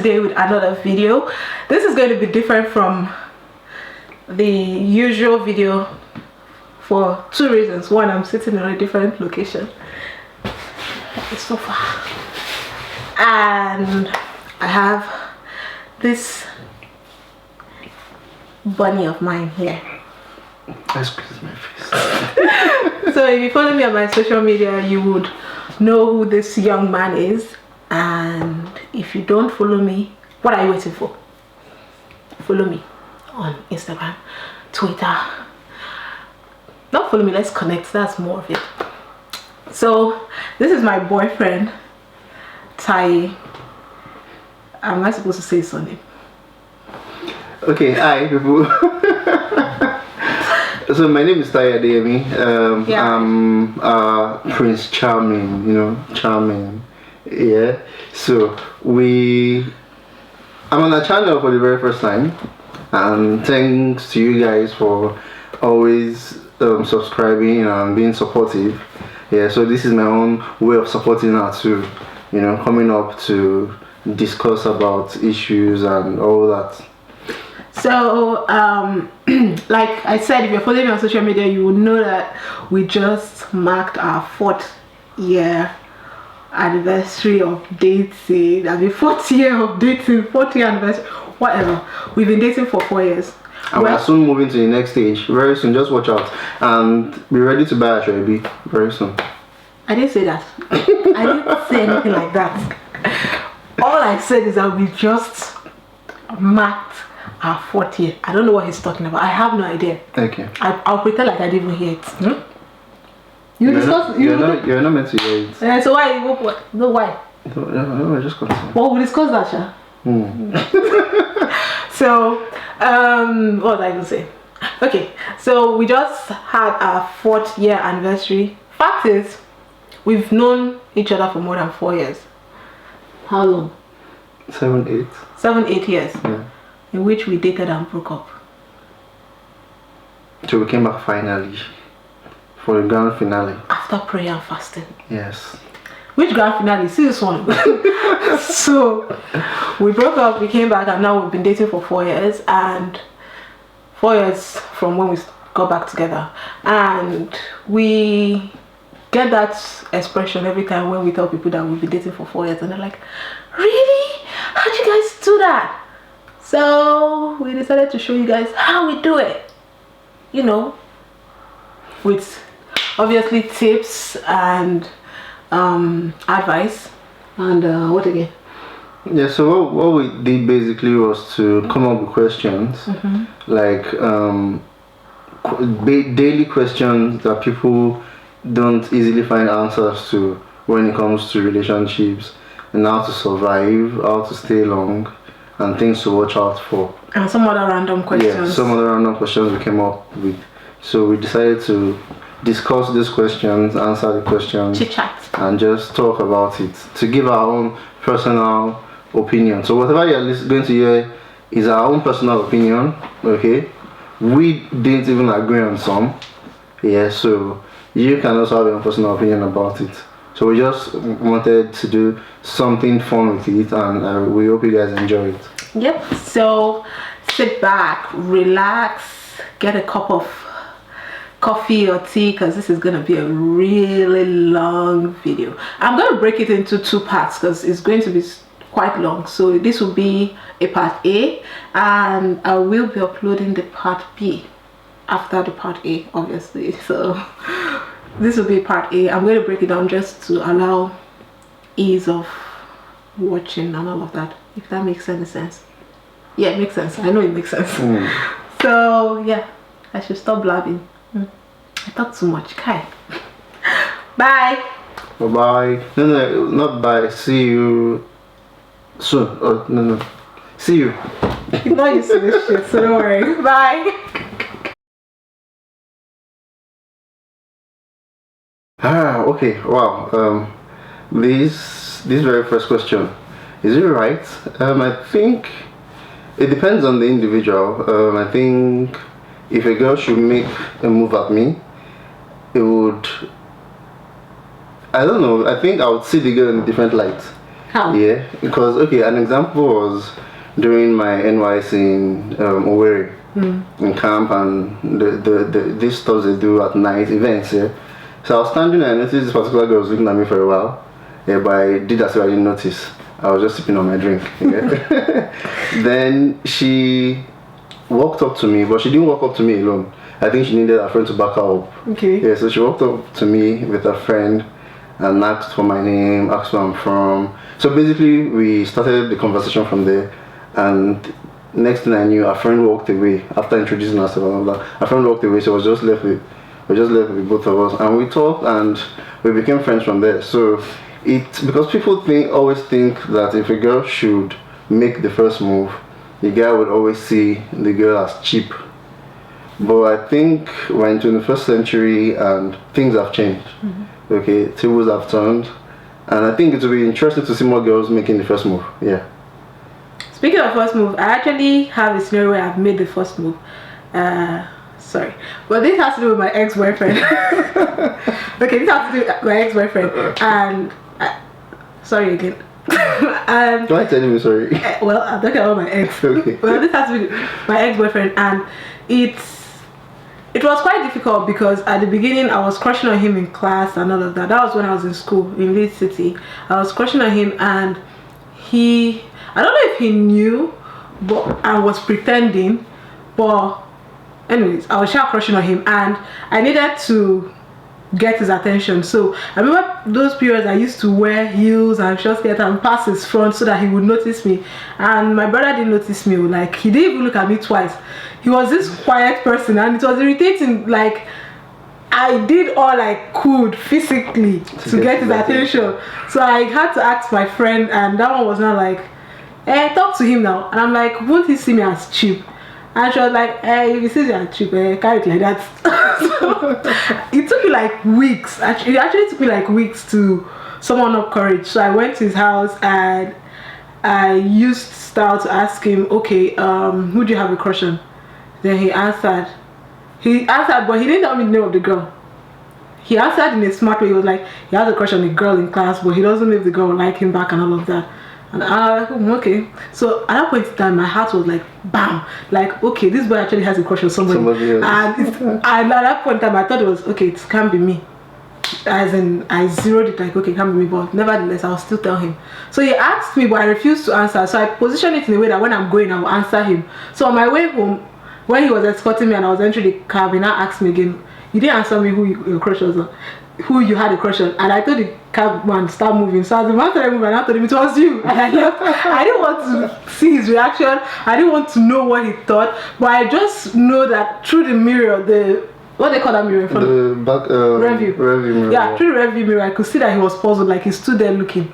today with another video. This is going to be different from the usual video for two reasons. One, I'm sitting in a different location. It's so far. And I have this bunny of mine here. Excuse my face. So if you follow me on my social media, you would know who this young man is. And if you don't follow me, what are you waiting for? Follow me on Instagram, Twitter. Not follow me, let's connect. That's more of it. So this is my boyfriend, Tai. Am I supposed to say his name? Okay, hi people. So my name is Tai Adeyemi. I'm Prince Charming, you know, charming. Yeah. So I'm on the channel for the very first time, and thanks to you guys for always subscribing and being supportive. Yeah. So this is my own way of supporting her too. You know, coming up to discuss about issues and all that. So like I said, if you're following me on social media, you will know that we just marked our 4th year anniversary of dating. I mean, 4th year of dating, 4th year anniversary, whatever. We've been dating for 4 years. And we're soon moving to the next stage very soon. Just watch out and be ready to buy a baby very soon. I didn't say that. I didn't say anything like that. All I said is that we just marked our 4th year. I don't know what he's talking about. I have no idea. Okay. I'll pretend like I didn't even hear it. Hmm? You're not meant to hear it. So why? What? No, why? No, just continue. Well, we'll discuss that, Sha. So, what was I going to say? Okay, so we just had our 4th year anniversary. Fact is, we've known each other for more than 4 years. How long? 7, 8. 7, 8 years. Yeah. In which we dated and broke up. So we came back finally for the grand finale. After prayer and fasting. Yes. Which grand finale? See this one. So we broke up, we came back, and now we've been dating for 4 years, and 4 years from when we got back together. And we get that expression every time when we tell people that we've been dating for 4 years, and they're like, really? How'd you guys do that? So we decided to show you guys how we do it, you know, with obviously tips and advice and what again? Yeah, so what we did basically was to come up with questions, like daily questions that people don't easily find answers to when it comes to relationships, and how to survive, how to stay long, and things to watch out for. And some other random questions. Yeah, some other random questions we came up with. So we decided to discuss these questions, answer the questions, chit chat, and just talk about it to give our own personal opinion. So whatever you're going to hear is our own personal opinion. Okay, we didn't even agree on some. Yeah, so you can also have your own personal opinion about it. So we just wanted to do something fun with it, and we hope you guys enjoy it. Yep. So sit back, relax, get a cup of coffee or tea, because this is going to be a really long video. I'm going to break it into 2 parts because it's going to be quite long. So this will be a part A, and I will be uploading the part B after the part A, obviously. So this will be part A. I'm going to break it down just to allow ease of watching and all of that, if that makes any sense. Yeah, it makes sense. I know it makes sense. So yeah, I should stop blabbing. I talk too much. Kai. Bye. Bye. No, not bye. See you soon. Oh, no. See you. You know you see this shit, so don't worry. Bye. Okay. Wow. This very first question, is it right? I think it depends on the individual. I think if a girl should make a move at me, it would, I don't know, I think I would see the girl in a different light. How? Yeah, because okay, an example was during my NYC in Owerri in camp, and these stuff they do at night events. Yeah, so I was standing and I noticed this particular girl was looking at me for a while. Yeah, but I did as if I didn't notice. I was just sipping on my drink. Yeah. Then she walked up to me, but she didn't walk up to me alone. I think she needed a friend to back her up. Okay. Yeah, so she walked up to me with a friend and asked for my name, asked where I'm from. So basically, we started the conversation from there. And next thing I knew, a friend walked away after introducing herself and all that. A friend walked away, so I was just left with, both of us, and we talked and we became friends from there. So because people always think that if a girl should make the first move, the guy would always see the girl as cheap. But I think we're in 21st century and things have changed. Okay, tables have turned, and I think it will be interesting to see more girls making the first move. Yeah. Speaking of first move, I actually have a scenario where I've made the first move. Sorry, but this has to do with my ex-boyfriend. Okay, this has to do with my ex-boyfriend, and sorry again. And why tell me sorry? Well, I'm talking about my ex. Okay. Well, this has to be my ex-boyfriend, and it was quite difficult because at the beginning I was crushing on him in class and all of that. That was when I was in school in Leeds City. I was crushing on him, and I don't know if he knew, but I was pretending. But anyways, I was sharp crushing on him, and I needed to get his attention. So I remember those periods I used to wear heels and short skirt and pass his front so that he would notice me. And my brother didn't notice me. Like, he didn't even look at me twice. He was this quiet person, and it was irritating. Like, I did all I could physically to get his attention. So I had to ask my friend, and that one was not like, hey, talk to him now. And I'm like, won't he see me as cheap? And she was like, hey, if he sees you as cheap, carry it like that. So it took me like weeks. It actually took me like weeks to summon up courage. So I went to his house and I used style to ask him, okay, who do you have a crush on? Then he answered, but he didn't tell me the name of the girl. He answered in a smart way. He was like, he has a crush on a girl in class, but he doesn't know if the girl will like him back and all of that. And I was like, okay. So at that point in time, my heart was like, bam. Like, okay, this boy actually has a crush on somebody else. And at that point in time, I thought it was, okay, it can't be me. As in, I zeroed it like, okay, it can't be me. But nevertheless, I'll still tell him. So he asked me, but I refused to answer. So I positioned it in a way that when I'm going, I will answer him. So on my way home, when he was escorting me and I was entering the cab, he now asked me again, you didn't answer me who your crush was on, who you had a crush on. And I told the cabman start moving. So as the man started moving, I told him it was you. And I left. I didn't want to see his reaction. I didn't want to know what he thought. But I just know that through the mirror, what they call that mirror in front? The back review mirror. Yeah, through the review mirror, I could see that he was puzzled, like he stood there looking.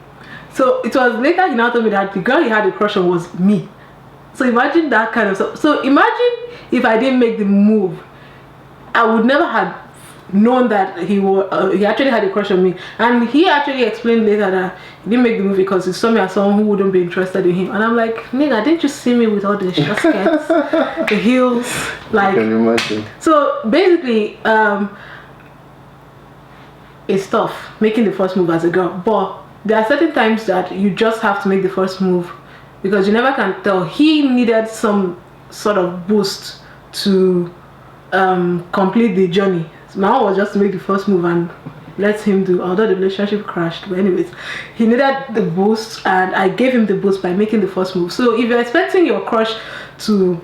So it was later he now told me that the girl he had a crush on was me. So imagine that kind of stuff. So imagine if I didn't make the move, I would never have known that he actually had a crush on me. And he actually explained later that he didn't make the move because he saw me as someone who wouldn't be interested in him. And I'm like, nigga, didn't you see me with all the short skirts, the heels? Like, can you imagine? So basically, it's tough making the first move as a girl. But there are certain times that you just have to make the first move because you never can tell. He needed some sort of boost to complete the journey. So my own was just to make the first move and let him do, although the relationship crashed. But anyways, he needed the boost and I gave him the boost by making the first move. So if you're expecting your crush to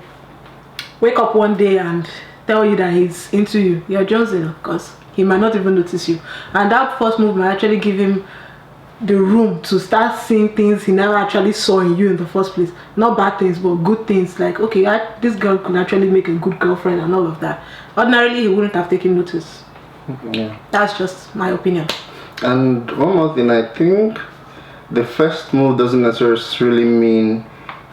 wake up one day and tell you that he's into you, you're jonesing because he might not even notice you. And that first move might actually give him the room to start seeing things he never actually saw in you in the first place. Not bad things, but good things, like, okay, this girl could actually make a good girlfriend and all of that. Ordinarily, he wouldn't have taken notice. Yeah. That's just my opinion. And one more thing, I think the first move doesn't necessarily mean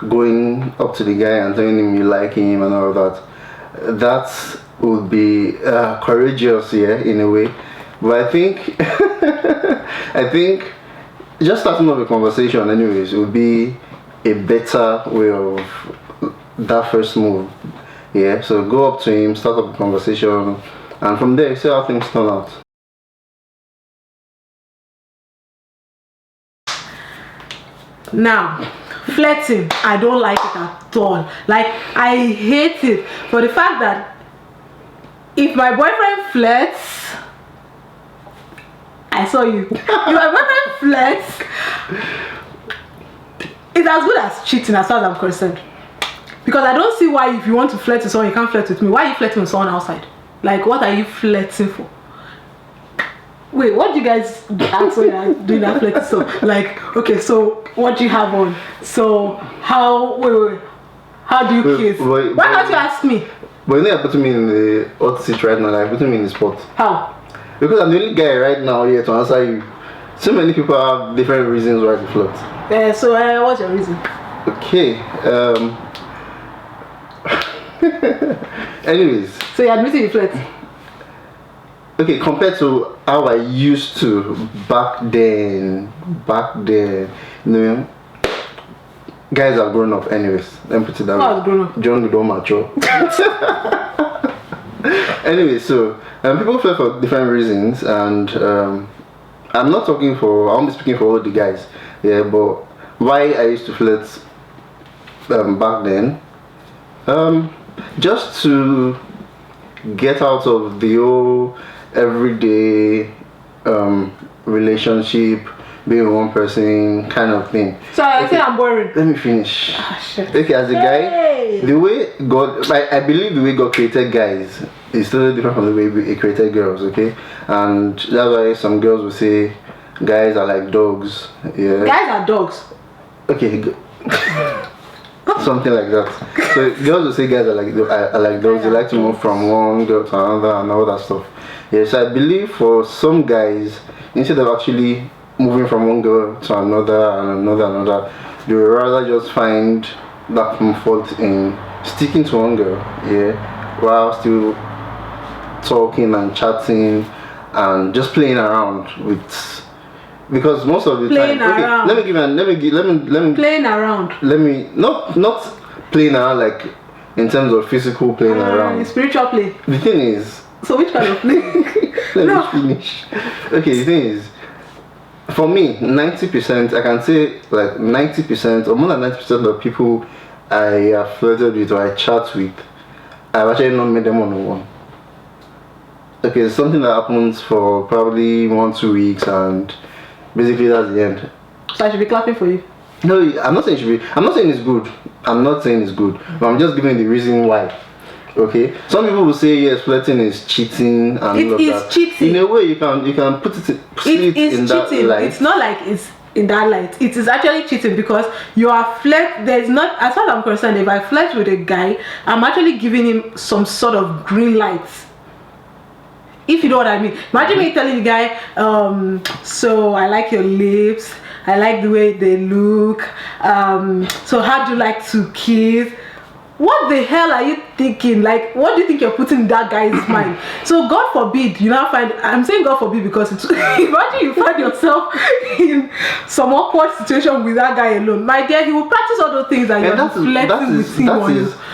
going up to the guy and telling him you like him and all of that. That would be courageous, yeah, in a way. But I think just starting up a conversation anyways would be a better way of that first move. Yeah, so go up to him, start up a conversation, and from there see how things turn out. Now, flirting, I don't like it at all. Like, I hate it for the fact that if my boyfriend flirts, I saw you. If my boyfriend flirts, it's as good as cheating as far as I'm concerned. Because I don't see why if you want to flirt with someone, you can't flirt with me. Why are you flirting with someone outside? Like, what are you flirting for? Wait, what do you guys ask when you're doing that flirting? So, like, okay, so what do you have on? So, how do you kiss? Why can't you ask me? But you know, you're putting me in the hot seat right now, like putting me in the spot. How? Because I'm the only guy right now here to answer you. So many people have different reasons why to flirt. So, what's your reason? Okay. Anyways. So, you're admitting you flirt? Okay, compared to how I used to back then, you know, guys have grown up anyways. Let me put it that way. Grown up? John don't mature. Anyway, so people flirt for different reasons, and I won't be speaking for all the guys, yeah, but why I used to flirt back then, just to get out of the whole everyday relationship, being one person kind of thing. So I think I'm boring. Let me finish. Shit. Okay, as a guy, the way God, I believe the way God created guys is totally different from the way He created girls, okay? And that's why some girls will say guys are like dogs. Yeah. Guys are dogs. Okay. Something like that. So girls will say guys are like dogs. They like to move from one girl to another and all that stuff. Yes, I believe for some guys, instead of actually moving from one girl to another and another, they would rather just find that comfort in sticking to one girl, yeah, while still talking and chatting and just playing around with. Because most of the playing time, around. Okay, let me playing around. Let me not playing around like in terms of physical playing around. Spiritual play. The thing is. So which kind of play? Let me finish. Okay, the thing is, for me, 90%, I can say like 90% or more than 90% of people I have flirted with or I chat with, I've actually not met them one-on-one. Okay, it's something that happens for probably 1-2 weeks and basically that's the end. So I should be clapping for you? No, I'm not saying it's good. I'm not saying it's good. But I'm just giving the reason why. Okay? Some people will say yes, flirting is cheating and all of that. It is cheating. In a way you can put it in cheating. That light. It's not like it's in that light. It is actually cheating because you are there's not, as far as I'm concerned, if I flirt with a guy, I'm actually giving him some sort of green light. If you know what I mean. Imagine me telling the guy, so I like your lips, I like the way they look, so how do you like to kiss? What the hell are you thinking? Like, what do you think you're putting in that guy's mind? So God forbid you now I'm saying God forbid because imagine you find yourself in some awkward situation with that guy alone. My dear, he will practice all those things and you're flirting with him.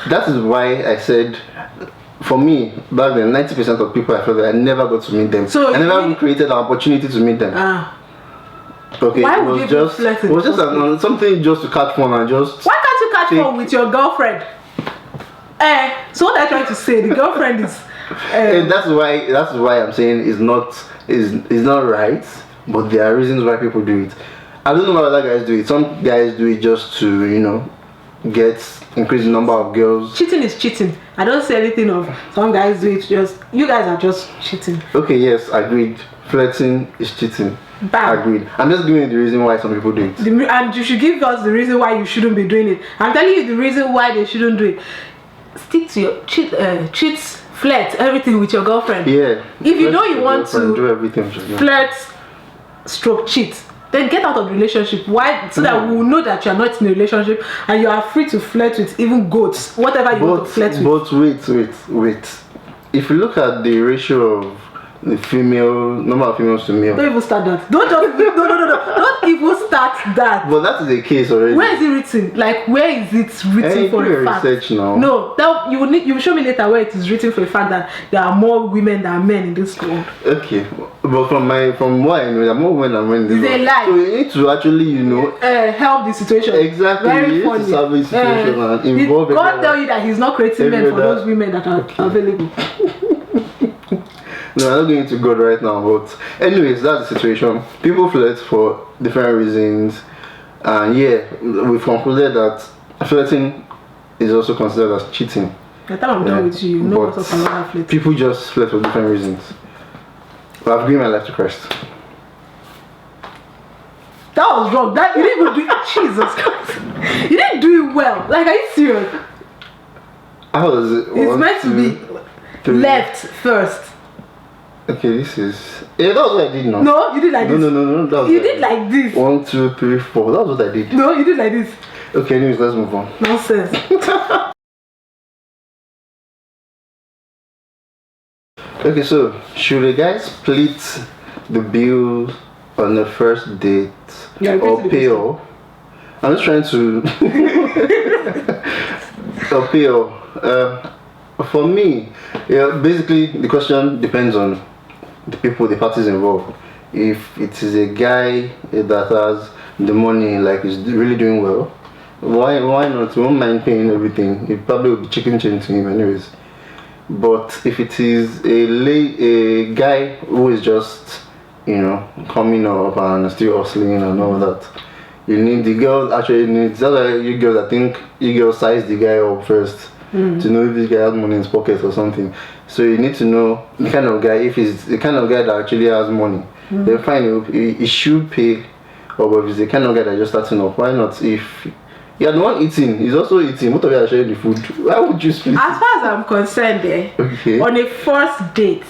That is why I said, for me, back then, 90% of people I felt that I never got to meet them. So I never even created an opportunity to meet them. Okay, why would it was just something just to catch fun and just. Why can't you catch fun with your girlfriend? So what I'm trying to say, the girlfriend is. And that's why I'm saying it's not right, but there are reasons why people do it. I don't know why other guys do it. Some guys do it just to increase the number of girls. Cheating is cheating. I don't say anything of some guys do it just. You guys are just cheating. Okay, yes, agreed. Flirting is cheating. Bam. Agreed. I'm just giving you the reason why some people do it. And you should give us the reason why you shouldn't be doing it. I'm telling you the reason why they shouldn't do it. Stick to your cheats, flirt, everything with your girlfriend. Yeah. If you know you want to do everything, flirt, stroke, cheat, then get out of the relationship. Why? So that we will know that you are not in a relationship and you are free to flirt with even goats, whatever you want to flirt with. But wait. If you look at the ratio of the number of females to male. Don't even start that. Don't don't even start that. But that is the case already. Where is it written? Like, where is it written for a fact? Research now. No, that you will show me later where it is written for a fact that there are more women than men in this world. Okay, but from what I know, there are more women than men in this world. It's a lie. So you need to actually, help the situation. Exactly. Very you funny. need to solve the situation and involve. God tell you that He's not creating men for those women that are available. No, I'm not going to God right now, but anyways, that's the situation. People flirt for different reasons, and we've concluded that flirting is also considered as cheating. The time I'm done with you, know what's up another flirt. People just flirt for different reasons. But I've given my life to Christ. That was wrong. That you didn't even do it. Jesus Christ. You didn't do it well. Like, are you serious? How was it? It's meant to be left first. Okay, this is. Yeah, that was what I did now. No, you did like this. No. That was you did like this. 1, 2, 3, 4. That was what I did. No, you did like this. Okay, anyways, let's move on. Nonsense. Okay, so should a guy split the bill on the first date or pay all? I'm just trying to. Or pay all. For me, basically the question depends on the parties involved. If it is a guy that has the money, like is really doing well, why not? He won't mind paying everything. It probably will be chicken change to him anyways. But if it is a guy who is just coming up and still hustling and all that, the girl actually needs. That's why you girls, I think you girls size the guy up first. To know if this guy has money in his pocket or something. So you need to know the kind of guy. If he's the kind of guy that actually has money, then fine, he should pay. Or if he's the kind of guy that just starting up, why not? If you're the one eating, he's also eating. Both of you are sharing the food. Why would you split? As far as I'm concerned, on a first date,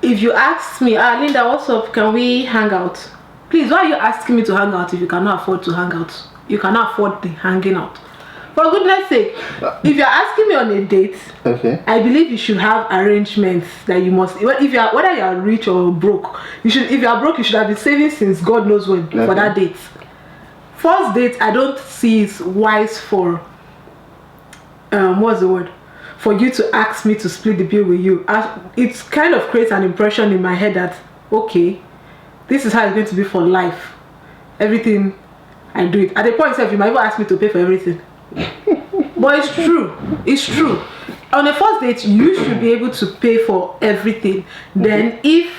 if you ask me, Linda, what's up? Can we hang out? Please, why are you asking me to hang out if you cannot afford to hang out? You cannot afford the hanging out. For goodness sake, if you're asking me on a date, I believe you should have arrangements that you must. Whether you're rich or broke, if you are broke, you should have been saving since God knows when for that date. First date, I don't see it's wise for what's the word? For you to ask me to split the bill with you. It kind of creates an impression in my head that this is how it's going to be for life. Everything I do it. At the point, you might even ask me to pay for everything. But it's true. On the first date, you should be able to pay for everything. Then if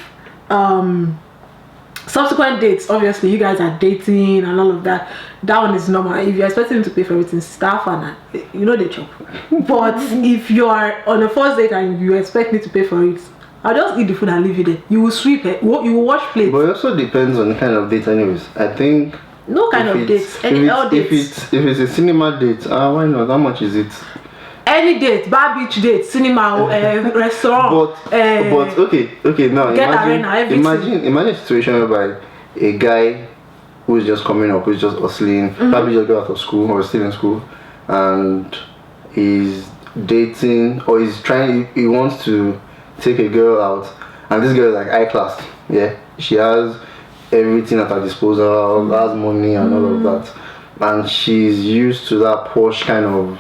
subsequent dates, obviously you guys are dating and all of that, that one is normal. If you're expecting him to pay for everything, staff and they chop. But if you are on a first date and you expect me to pay for it, I'll just eat the food and leave you there. You will sweep it, you will wash plates. But it also depends on the kind of date anyways. I think no kind of dates. If it's a cinema date, why not? How much is it? Any date, bar beach date, cinema, restaurant. But okay. Now imagine a situation whereby a guy who is just coming up, who's just hustling, probably just got out of school or still in school, and he's dating or he wants to take a girl out, and this girl is like high class. Yeah, she has everything at her disposal, has money and all of that, and she's used to that posh kind of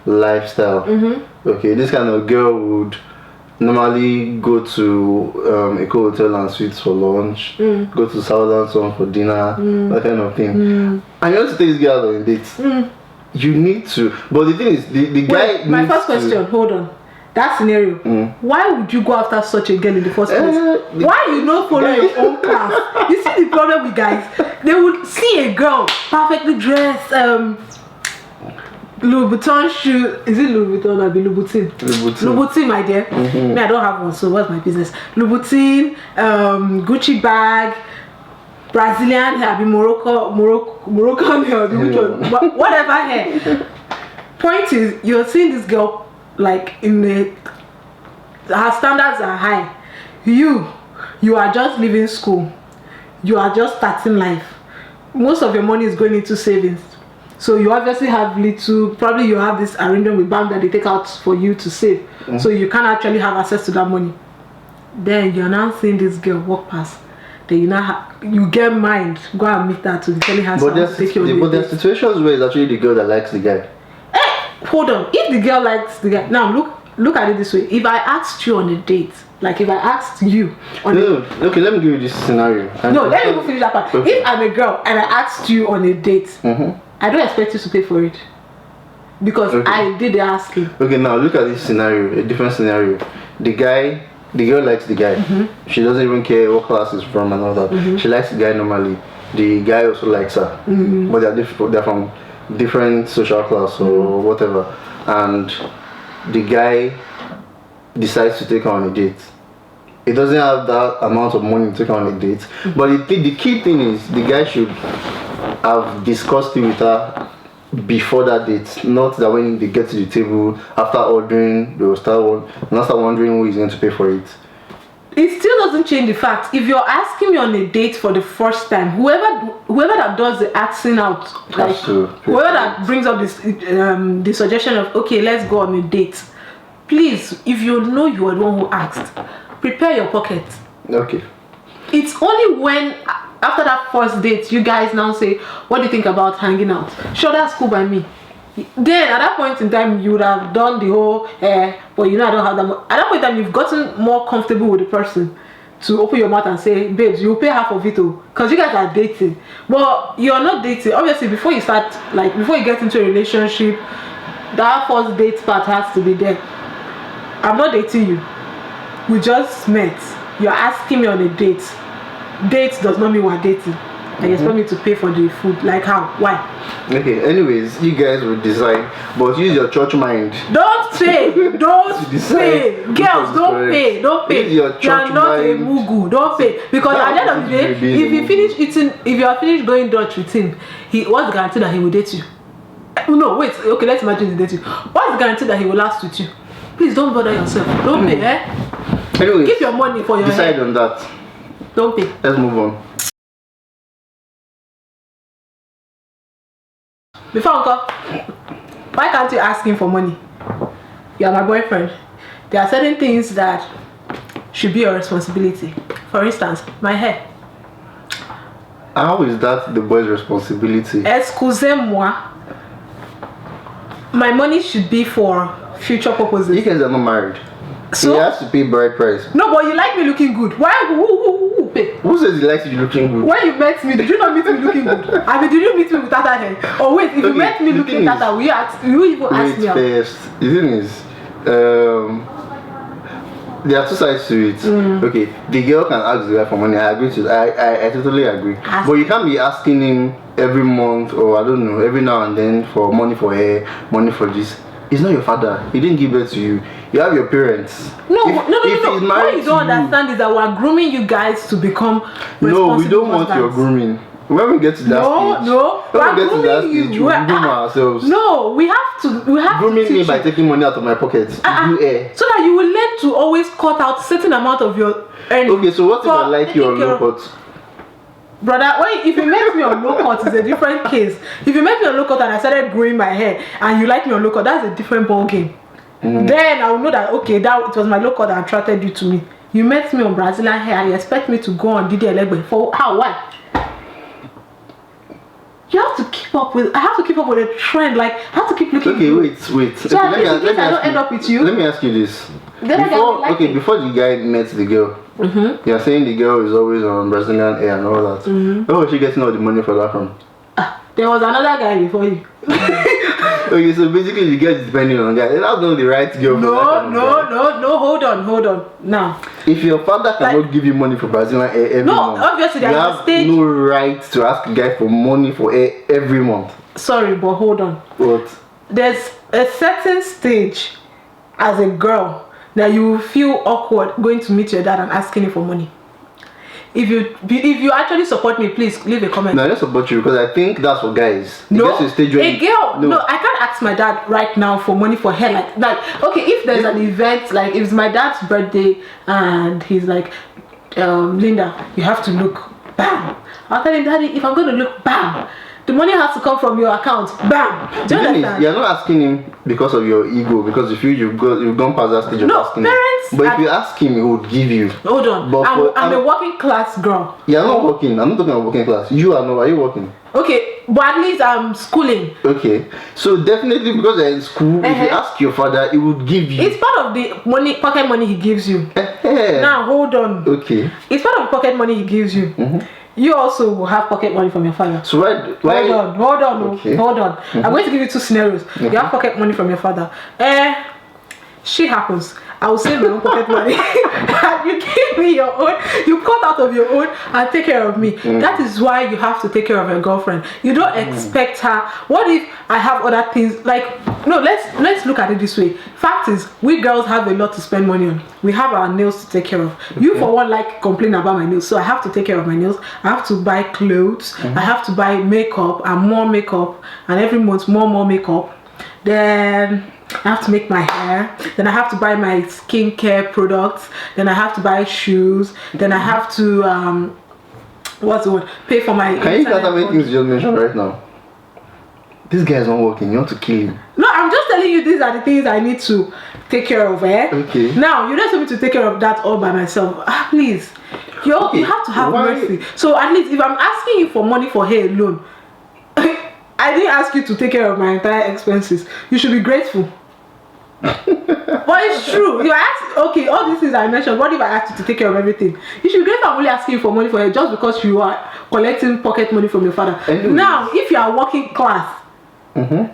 lifestyle. Okay, this kind of girl would normally go to a hotel and suites for lunch, go to Southern Sun for dinner, that kind of thing. And you want to take this girl on a date, you need to. But the thing is, the guy. My first question, hold on. That scenario, why would you go after such a girl in the first place? Why you not follow your own class? You see the problem with guys, they would see a girl perfectly dressed, Louis Vuitton shoe. Is it Louis Vuitton or Louis Vuitton? Louis Vuitton, my dear. Me, I don't have one, so what's my business? Louis Vuitton, Gucci bag, Brazilian hair, Moroccan hair, which one? Whatever hair. Point is, you're seeing this girl like her standards are high. You are just leaving school. You are just starting life. Most of your money is going into savings. So you obviously have probably you have this arrangement with bank that they take out for you to save. So you can't actually have access to that money. Then you're now seeing this girl walk past. Then you get mind, go and meet her to telling her but there's situations where it's actually the girl that likes the guy. Hey, hold on. If the girl likes the guy, now look at it this way. If I asked you on a date, like if I asked you on okay, let me give you this scenario. No, let me go finish that part. Okay. If I'm a girl and I asked you on a date, I don't expect you to pay for it. Because I did the asking. Okay, now look at this scenario, a different scenario. The girl likes the guy. She doesn't even care what class he's from and all that. She likes the guy normally. The guy also likes her. But they're from different social class or whatever. And the guy decides to take her on a date. He doesn't have that amount of money to take her on a date. But the key thing is the guy should have discussed it with her before that date, not that when they get to the table after ordering they will start wondering who is going to pay for it. It still doesn't change the fact. If you're asking me on a date for the first time, whoever that does the asking out, like whoever that brings up this the suggestion of okay, let's go on a date, please, if you know you are the one who asked, prepare your pocket. Okay. It's only when after that first date you guys now say, what do you think about hanging out? Sure, that's cool by me. Then at that point in time you would have done the whole but you know I don't have that much. At that point in time you've gotten more comfortable with the person to open your mouth and say, babes, you'll pay half of it too, because you guys are dating. But you're not dating. Obviously before you start, like before you get into a relationship, that first date part has to be there. I'm not dating you, we just met. You're asking me on a date. Date does not mean we're dating. And you expect me to pay for the food. Like how? Why? Okay, anyways, you guys will decide. But use your church mind. Don't pay! Don't pay! Girls, don't pay! Don't pay! You are not a mugu. Don't pay. Because at the end of the day, if you finish eating, if you are finished going Dutch with him, what's the guarantee that he will date you? No, wait. Okay, let's imagine he dates you. What's the guarantee that he will last with you? Please don't bother yourself. Don't pay, Anyways, keep your money for your decide on that. Don't pay. Let's move on. Before uncle, why can't you ask him for money? You are my boyfriend. There are certain things that should be your responsibility. For instance, my hair. How is that the boy's responsibility? Excusez-moi. My money should be for future purposes. You guys are not married. So he has to pay bride price. No, but you like me looking good. Why? Who pay? Who says he likes you looking good? When you met me, did you not meet me looking good? I mean, did you meet me with that hair? Or wait, if you met me looking that hair, will you even ask me out? First, the thing is, there are two sides to it. Okay, the girl can ask the guy for money. I agree to that. I totally agree. But you can't be asking him every month or I don't know, every now and then for money for hair, money for this. He's not your father. He didn't give birth to you. You have your parents. No. What you don't understand is that we're grooming you guys to become responsible. No, we don't want your grooming. When we get to that stage, when we get to that stage, we groom ourselves. No, we have to. Grooming me by taking money out of my pocket. So that you will learn to always cut out a certain amount of your earnings. Okay, so what if I like you on low cut? Brother, if you met me on low cut, it's a different case. If you met me on low cut and I started growing my hair and you like me on low cut, that's a different ball game. Then I will know that okay, that it was my low cut that attracted you to me. You met me on Brazilian hair and you expect me to go on Didi Elegbe for how? Why? You have to keep up with. I have to keep up with a trend. Like I have to keep looking. Okay, wait. So let me I don't end up with you. Let me ask you this. Before the guy met the girl, you're saying the girl is always on Brazilian hair and all that. Where was she getting all the money for that from? There was another guy before you. Okay, so basically the girl is depending on the guy. That's not the right girl. No. Hold on. Now, if your father cannot give you money for Brazilian hair every month, obviously you have no right to ask a guy for money for hair every month. Sorry, but hold on. What? There's a certain stage as a girl that you will feel awkward going to meet your dad and asking him for money. If you actually support me, please leave a comment. No, I don't support you because I think that's for guys. No, a girl. No, I can't ask my dad right now for money for hair. Like okay, if there's an event, like if it's my dad's birthday and he's like, Linda, you have to look bam. I'll tell him, Daddy, if I'm going to look bam, The money has to come from your account. Bam. Do you understand? You're not asking him because of your ego, because you feel you've gone past that stage of asking parents. Him. But if you ask him, he would give you. Hold on. But I'm a working class girl. You're not working. I'm not talking about working class. You are not. Are you working? Okay, but at least I'm schooling. Okay, so definitely because you're in school, if you ask your father, he would give you. It's part of the pocket money he gives you. Now hold on. Okay. It's part of the pocket money he gives you. You also will have pocket money from your father. So why? Hold on. Okay. Hold on. I'm going to give you two scenarios. You have pocket money from your father. Shit happens. I will save my own pocket money. And you give me your own. You cut out of your own and take care of me. That is why you have to take care of your girlfriend. You don't expect her. What if I have other things like? No, let's look at it this way. Fact is, we girls have a lot to spend money on. We have our nails to take care of. You for one like complain about my nails, so I have to take care of my nails. I have to buy clothes. I have to buy makeup and more makeup, and every month more makeup. Then I have to make my hair. Then I have to buy my skincare products. Then I have to buy shoes. Then I have to what's the word? Pay for my. Can you count how many things you just mentioned right now? This guy is not working. You want to kill him? No, I'm just telling you these are the things I need to take care of. Okay. Now you don't want me to take care of that all by myself. Please, you have to have mercy. So at least if I'm asking you for money for hair alone, I didn't ask you to take care of my entire expenses. You should be grateful. But it's true. You ask, okay, all these things I mentioned, what if I asked you to take care of everything? You should be grateful. I'm only asking you for money for hair just because you are collecting pocket money from your father. Anyways. Now, if you are working class,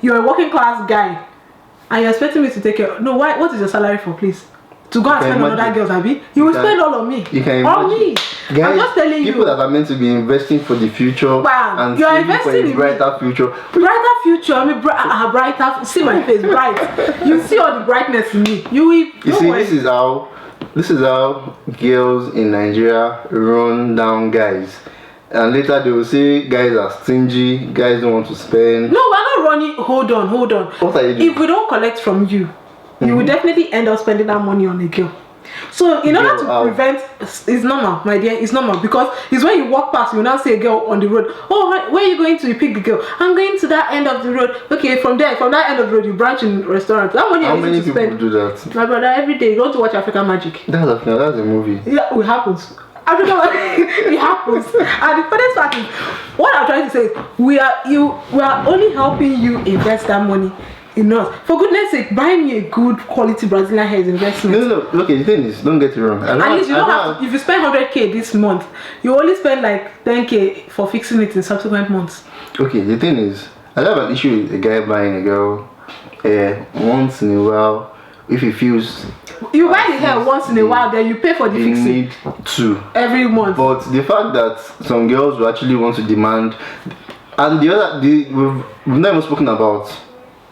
you're a working class guy, and you're expecting me to take care. No, why? What is your salary for, please? To go and spend on other girls, Abby? You will spend all on me. You can on me. Guys, I'm just telling you. People that are meant to be investing for the future and you're investing for a brighter future. Brighter future. I mean, brighter. See my face, bright. You see all the brightness in me. You see, this is how girls in Nigeria run down guys. And later they will say guys are stingy, guys don't want to spend. No, we're not running. Hold on. What are you doing? If we don't collect from you, you will definitely end up spending that money on a girl. So in order to prevent, it's normal, my dear, it's normal, because it's when you walk past, you now see a girl on the road. Oh, where are you going to? You pick the girl. I'm going to that end of the road. Okay, from that end of the road, you branch in restaurant. That money. How many people do that? My brother, every day. You don't want to watch African Magic. That's a movie. Yeah, it happens. It happens. And the funniest part is, what I'm trying to say is, we are only helping you invest that money in us. For goodness sake, buy me a good quality Brazilian hair investment. No. Okay, the thing is, don't get it wrong. At least you don't have. If you spend 100k this month, you only spend like 10k for fixing it in subsequent months. Okay, the thing is, I have an issue with a guy buying a girl once in a while. If he feels you buy the hair once in a while, then you pay for the fixing. Need to every month. But the fact that some girls will actually want to demand, and we've not even spoken about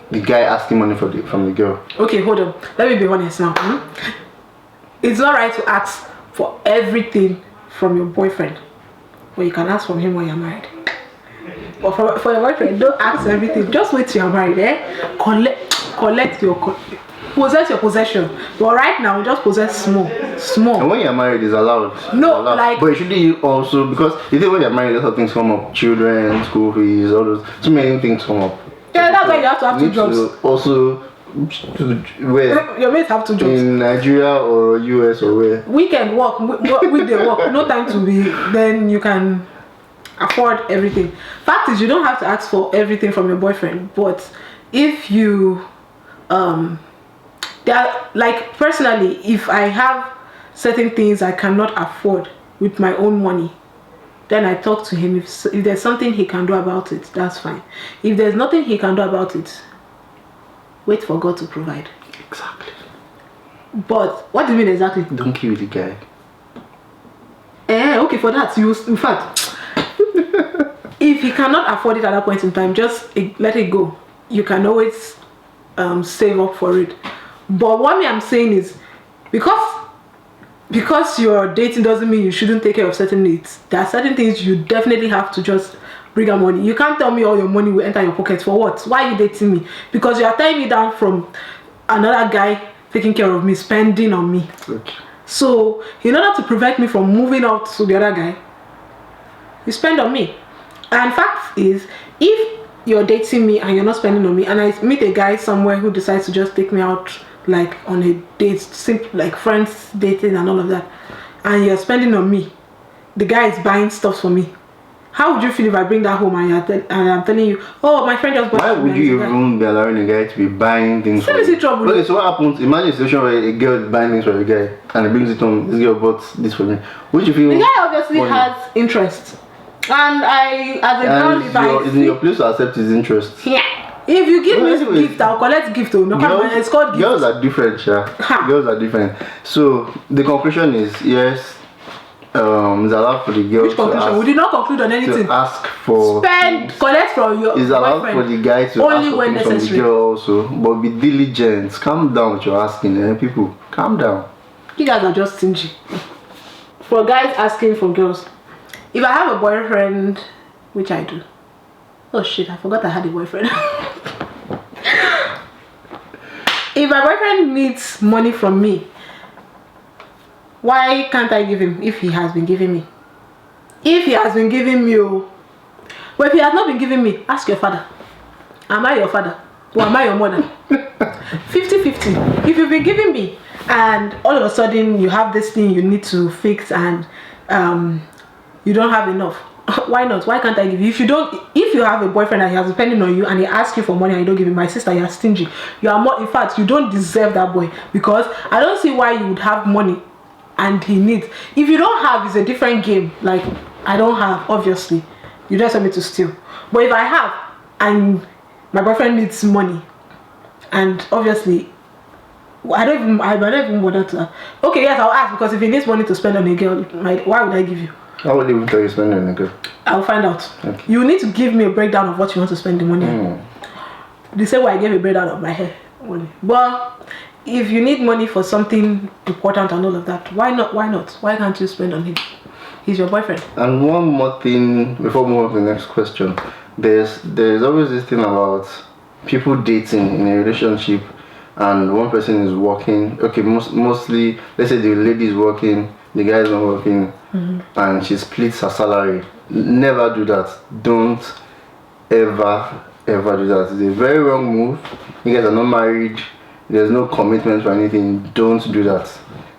the guy asking money from the girl. Okay, hold on. Let me be honest now. It's not right to ask for everything from your boyfriend, but you can ask from him when you're married. But for your boyfriend, don't ask everything. Just wait till you're married. Collect your. Possess your possession, but right now just possess small. And when you're married, it's allowed. No, allowed. like. But it should be also, because you think when you're married, lots of things come up: children, school fees, all those. Too many things come up. Yeah, that's why you have to have two jobs. Also, where your mates have two jobs in Nigeria or US or where. Weekend work, weekday work. No time to be. Then you can afford everything. Fact is, you don't have to ask for everything from your boyfriend, but if you like personally, if I have certain things I cannot afford with my own money, then I talk to him. If there's something he can do about it, that's fine. If there's nothing he can do about it, wait for God to provide. Exactly. But what do you mean exactly? Don't kill the guy. Okay, for that, in fact, if he cannot afford it at that point in time, just let it go. You can always save up for it. But what I'm saying is, because you're dating doesn't mean you shouldn't take care of certain needs. There are certain things you definitely have to just bring out money. You can't tell me all your money will enter your pocket. For what? Why are you dating me? Because you are tying me down from another guy taking care of me, spending on me. Okay. So in order to prevent me from moving out to the other guy, you spend on me. And fact is, If you're dating me and you're not spending on me, and I meet a guy somewhere who decides to just take me out like on a date, simple like friends dating and all of that, and you're spending on me, the guy is buying stuff for me, how would you feel if I bring that home and I'm telling you, oh, my friend just bought? Why would you even be allowing a guy to be buying things for you? Trouble. Okay, so what happens? Imagine a situation where a girl is buying things for a guy and he brings it home. This girl bought this for me. Would you feel? The guy obviously has interest, and I, as a girl, it's in your place to accept his interest. Yeah. If you give me gift, I'll collect gift. It's called gift. Girls are different, yeah. Girls are different. So the conclusion is yes. It's allowed for the girls. Which conclusion? We did not conclude on anything. To ask for collect from your It's allowed for the guy to only ask when for from the girl also, but be diligent. Calm down with your asking, people. Calm down. You guys are just stingy. For guys asking for girls, if I have a boyfriend, which I do. Oh shit! I forgot I had a boyfriend. If my boyfriend needs money from me, why can't I give him if he has been giving me? If he has been giving me, but if he has not been giving me, ask your father. Am I your father? Or am I your mother? 50-50. If you've been giving me and all of a sudden you have this thing you need to fix and you don't have enough, why not? Why can't I give you? If you have a boyfriend and he has been spending on you and he asks you for money and you don't give him, my sister, you're stingy. You are more, in fact, you don't deserve that boy, because I don't see why you would have money and he needs. If you don't have, it's a different game. Like, I don't have, obviously. You just want me to steal. But if I have and my boyfriend needs money, and obviously I don't even bother to. Okay, yes, I'll ask, because if he needs money to spend on a girl, why would I give you? I would even tell you spend on a girl. I'll find out. Okay. You need to give me a breakdown of what you want to spend the money on. The same way I gave a breakdown of my hair money. But if you need money for something important and all of that, why not? Why can't you spend on him? He's your boyfriend. And one more thing before we move on to the next question. There's always this thing about people dating in a relationship and one person is working. Okay, mostly, let's say the lady is working, the guy is not working, and she splits her salary. Never do that. Don't ever do that. It's a very wrong move. You guys are not married. There's no commitment or anything. Don't do that.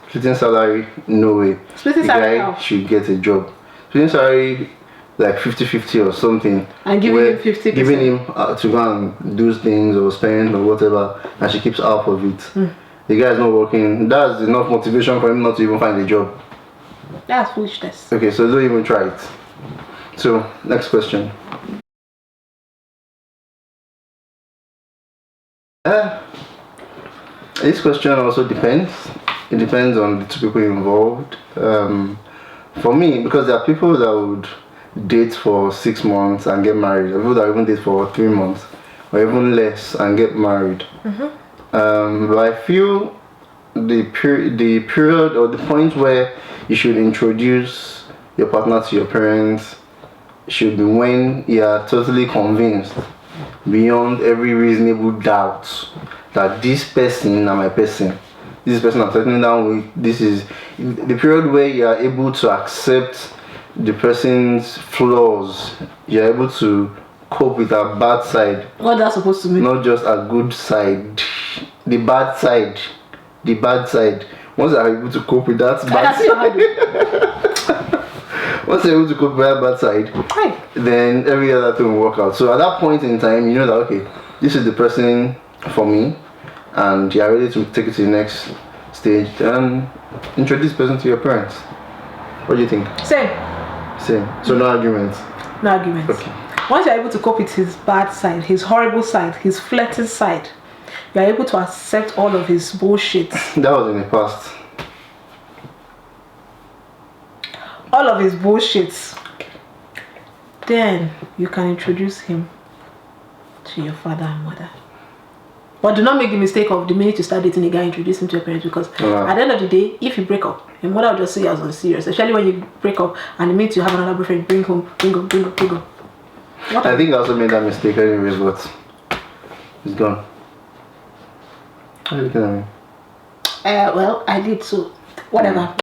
Splitting salary, no way. Splitting the guy should get a job. Splitting salary like 50-50 or something. And giving him 50%. Giving him to go and do things or spend or whatever, and she keeps half of it. The guy is not working. That's enough motivation for him not to even find a job. That's foolishness. Okay, so don't even try it. So, next question. This question also depends. It depends on the two people involved. For me, because there are people that would date for 6 months and get married, or people that even date for 3 months or even less and get married. But I feel the period or the point where you should introduce your partner to your parents should be when you are totally convinced beyond every reasonable doubt that this person is my person. This person I'm settling down with. This is the period where you are able to accept the person's flaws. You're able to cope with a bad side. What that's supposed to mean? Not just a good side. The bad side. The bad side. Once you're able to cope with that bad side. Once you're able to cope with that bad side, then every other thing will work out. So at that point in time, you know that okay, this is the person for me, and you're ready to take it to the next stage. Then introduce the person to your parents. What do you think? Same. So no arguments. No arguments. Okay. Once you're able to cope with his bad side, his horrible side, his flirting side, you're able to accept all of his bullshit. That was in the past. All of his bullshits. Then you can introduce him to your father and mother. But do not make the mistake of the minute you start dating a guy, introduce him to your parents, because at the end of the day, if you break up, your mother will just see you as unserious. Especially when you break up and the minute you have another boyfriend, bring home. I think I also made that mistake anyways, but it's gone. How are you looking at me? Well, I did, so whatever.